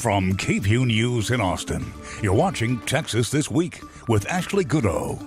From KVUE News in Austin, you're watching Texas This Week with Ashley Goodo.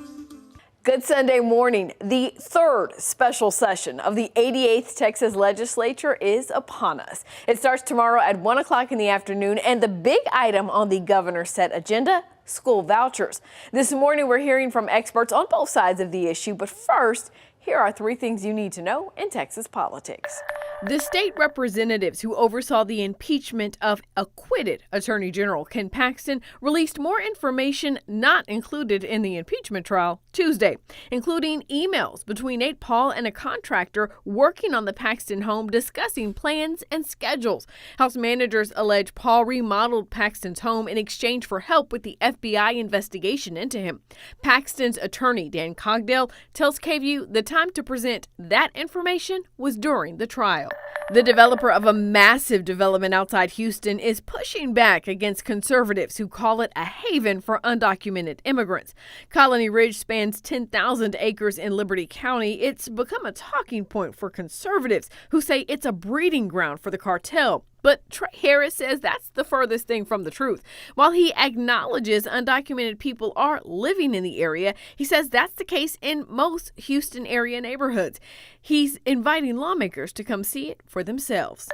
Good Sunday morning. The third special session of the 88th Texas Legislature is upon us. It starts tomorrow at 1 o'clock in the afternoon, and the big item on the governor's set agenda, school vouchers. This morning, we're hearing from experts on both sides of the issue, but first, here are 3 things you need to know in Texas politics. The state representatives who oversaw the impeachment of acquitted Attorney General Ken Paxton released more information not included in the impeachment trial Tuesday, including emails between Nate Paul and a contractor working on the Paxton home discussing plans and schedules. House managers allege Paul remodeled Paxton's home in exchange for help with the FBI investigation into him. Paxton's attorney, Dan Cogdell, tells KVUE the time to present that information was during the trial. The developer of a massive development outside Houston is pushing back against conservatives who call it a haven for undocumented immigrants. Colony Ridge spans 10,000 acres in Liberty County. It's become a talking point for conservatives who say it's a breeding ground for the cartel. But Trey Harris says that's the furthest thing from the truth. While he acknowledges undocumented people are living in the area, he says that's the case in most Houston area neighborhoods. He's inviting lawmakers to come see it for themselves.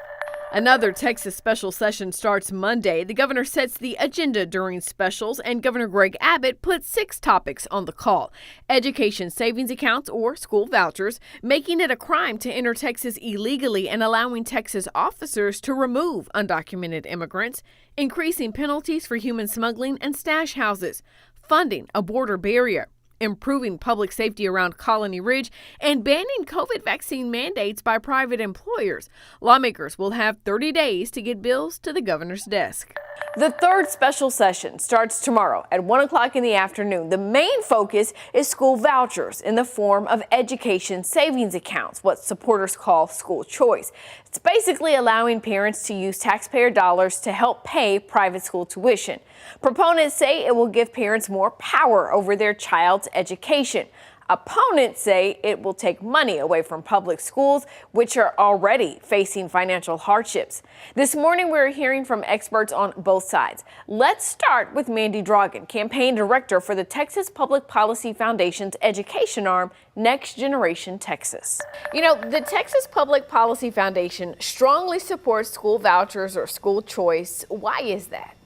Another Texas special session starts Monday. The governor sets the agenda during specials, and Governor Greg Abbott put 6 topics on the call: education savings accounts or school vouchers, making it a crime to enter Texas illegally and allowing Texas officers to remove undocumented immigrants, increasing penalties for human smuggling and stash houses, funding a border barrier, improving public safety around Colony Ridge, and banning COVID vaccine mandates by private employers. Lawmakers will have 30 days to get bills to the governor's desk. The third special session starts tomorrow at 1 o'clock in the afternoon. The main focus is school vouchers in the form of education savings accounts, what supporters call school choice. It's basically allowing parents to use taxpayer dollars to help pay private school tuition. Proponents say it will give parents more power over their child's education. Opponents say it will take money away from public schools, which are already facing financial hardships. This morning, we're hearing from experts on both sides. Let's start with Mandy Drogan, campaign director for the Texas Public Policy Foundation's education arm, Next Generation Texas. You know, the Texas Public Policy Foundation strongly supports school vouchers or school choice. Why is that?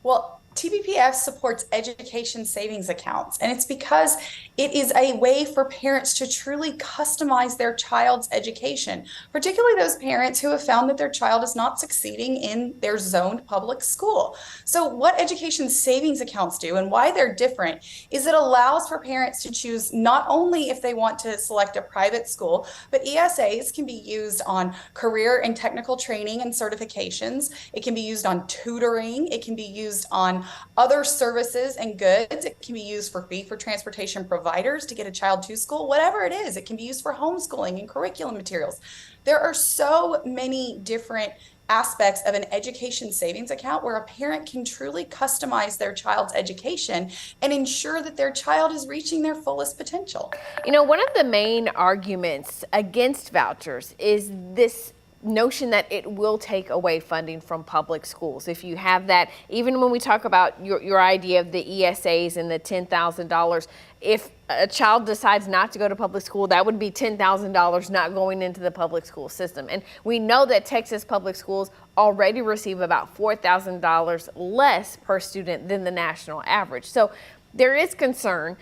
Well, TPPF supports education savings accounts, and it's because it is a way for parents to truly customize their child's education, particularly those parents who have found that their child is not succeeding in their zoned public school. So what education savings accounts do and why they're different is it allows for parents to choose not only if they want to select a private school, but ESAs can be used on career and technical training and certifications. It can be used on tutoring. It can be used on other services and goods. It can be used for fee for transportation providers to get a child to school, whatever it is. It can be used for homeschooling and curriculum materials. There are so many different aspects of an education savings account where a parent can truly customize their child's education and ensure that their child is reaching their fullest potential. You know, one of the main arguments against vouchers is this notion that it will take away funding from public schools. If you have that, even when we talk about your idea of the ESAs and the $10,000, if a child decides not to go to public school, that would be $10,000 not going into the public school system. And we know that Texas public schools already receive about $4,000 less per student than the national average. So there is concern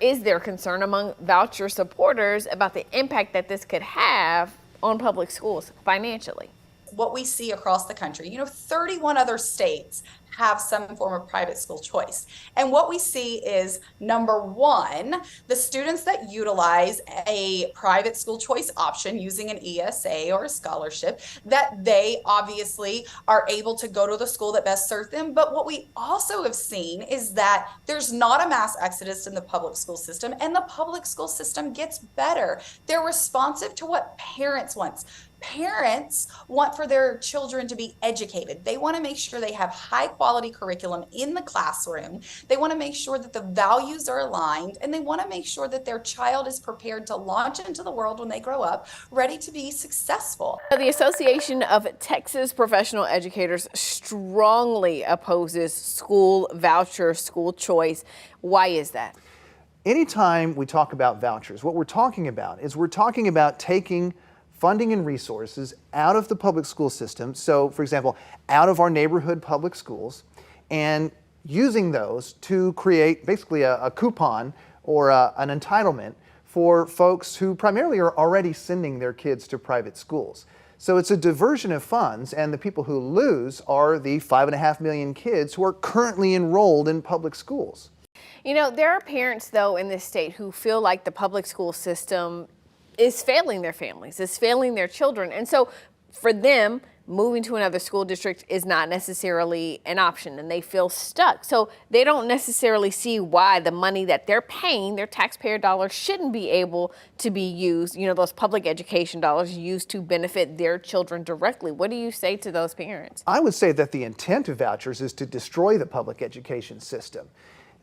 is there concern among voucher supporters about the impact that this could have on public schools financially? What we see across the country, 31 other states have some form of private school choice. And what we see is, number one, the students that utilize a private school choice option using an ESA or a scholarship, that they obviously are able to go to the school that best serves them. But what we also have seen is that there's not a mass exodus in the public school system, and the public school system gets better. They're responsive to what parents want. Parents want for their children to be educated. They want to make sure they have high quality curriculum in the classroom. They want to make sure that the values are aligned, and they want to make sure that their child is prepared to launch into the world when they grow up, ready to be successful. The Association of Texas Professional Educators strongly opposes school voucher, school choice. Why is that? Anytime we talk about vouchers, what we're talking about is we're talking about taking funding and resources out of the public school system. So, for example, out of our neighborhood public schools, and using those to create basically a coupon or an entitlement for folks who primarily are already sending their kids to private schools. So it's a diversion of funds, and the people who lose are the 5.5 million kids who are currently enrolled in public schools. You know, there are parents, though, in this state who feel like the public school system is failing their families, is failing their children. And so for them, moving to another school district is not necessarily an option, and they feel stuck. So they don't necessarily see why the money that they're paying, their taxpayer dollars, shouldn't be able to be used, you know, those public education dollars used to benefit their children directly. What do you say to those parents? I would say that the intent of vouchers is to destroy the public education system.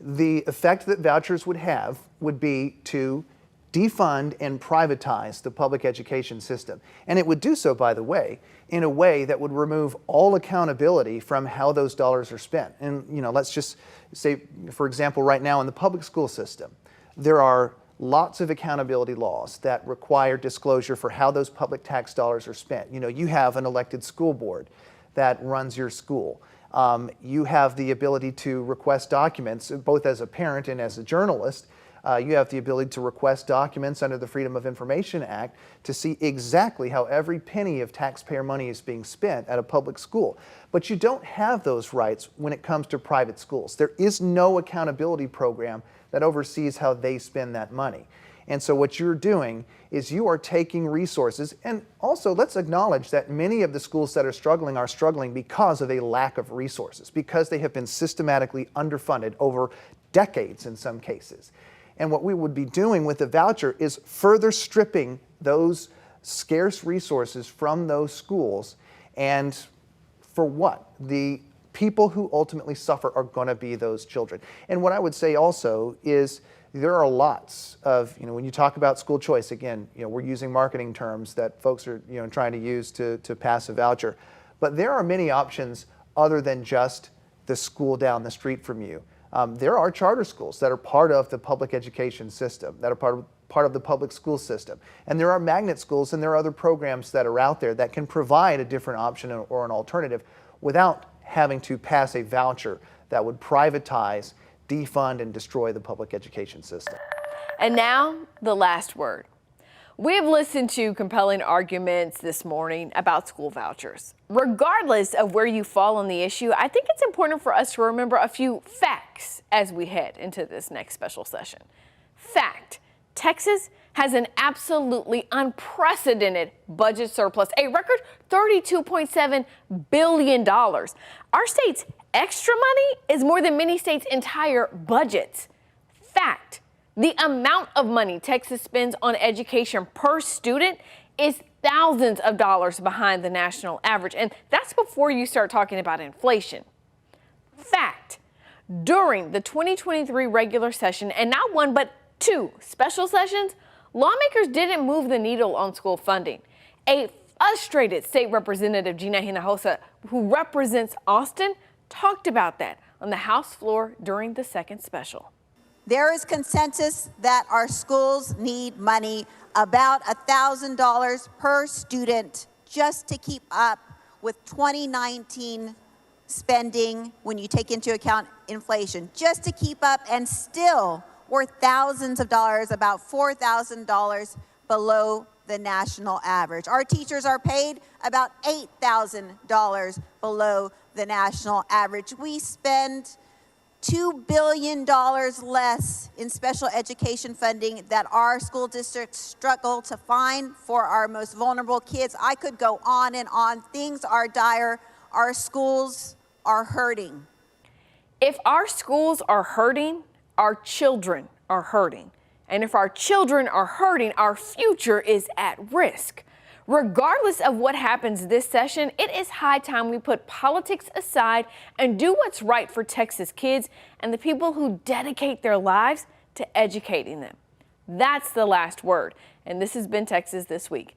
The effect that vouchers would have would be to defund and privatize the public education system. And it would do so, by the way, in a way that would remove all accountability from how those dollars are spent. And, you know, let's just say, for example, right now in the public school system, there are lots of accountability laws that require disclosure for how those public tax dollars are spent. You know, you have an elected school board that runs your school. You have the ability to request documents, both as a parent and as a journalist. You have the ability to request documents under the Freedom of Information Act to see exactly how every penny of taxpayer money is being spent at a public school. But you don't have those rights when it comes to private schools. There is no accountability program that oversees how they spend that money. And so what you're doing is you are taking resources, and also let's acknowledge that many of the schools that are struggling because of a lack of resources, because they have been systematically underfunded over decades in some cases. And what we would be doing with the voucher is further stripping those scarce resources from those schools. And for what? The people who ultimately suffer are going to be those children. And what I would say also is there are lots of, you know, when you talk about school choice, again, you know, we're using marketing terms that folks are, you know, trying to use to pass a voucher. But there are many options other than just the school down the street from you. There are charter schools that are part of the public education system, that are part of the public school system. And there are magnet schools, and there are other programs that are out there that can provide a different option or an alternative without having to pass a voucher that would privatize, defund, and destroy the public education system. And now, the last word. We have listened to compelling arguments this morning about school vouchers. Regardless of where you fall on the issue, I think it's important for us to remember a few facts as we head into this next special session. Fact: Texas has an absolutely unprecedented budget surplus, a record $32.7 billion. Our state's extra money is more than many states' entire budgets. Fact: the amount of money Texas spends on education per student is thousands of dollars behind the national average, and that's before you start talking about inflation. Fact: during the 2023 regular session, and not one but two special sessions, lawmakers didn't move the needle on school funding. A frustrated state representative, Gina Hinojosa, who represents Austin, talked about that on the House floor during the second special. There is consensus that our schools need money, about $1,000 per student, just to keep up with 2019 spending when you take into account inflation, just to keep up, and still we're thousands of dollars, about $4,000 below the national average. Our teachers are paid about $8,000 below the national average. We spend $2 billion less in special education funding that our school districts struggle to find for our most vulnerable kids. I could go on and on. Things are dire. Our schools are hurting. If our schools are hurting, our children are hurting. And if our children are hurting, our future is at risk. Regardless of what happens this session, it is high time we put politics aside and do what's right for Texas kids and the people who dedicate their lives to educating them. That's the last word. And this has been Texas This Week.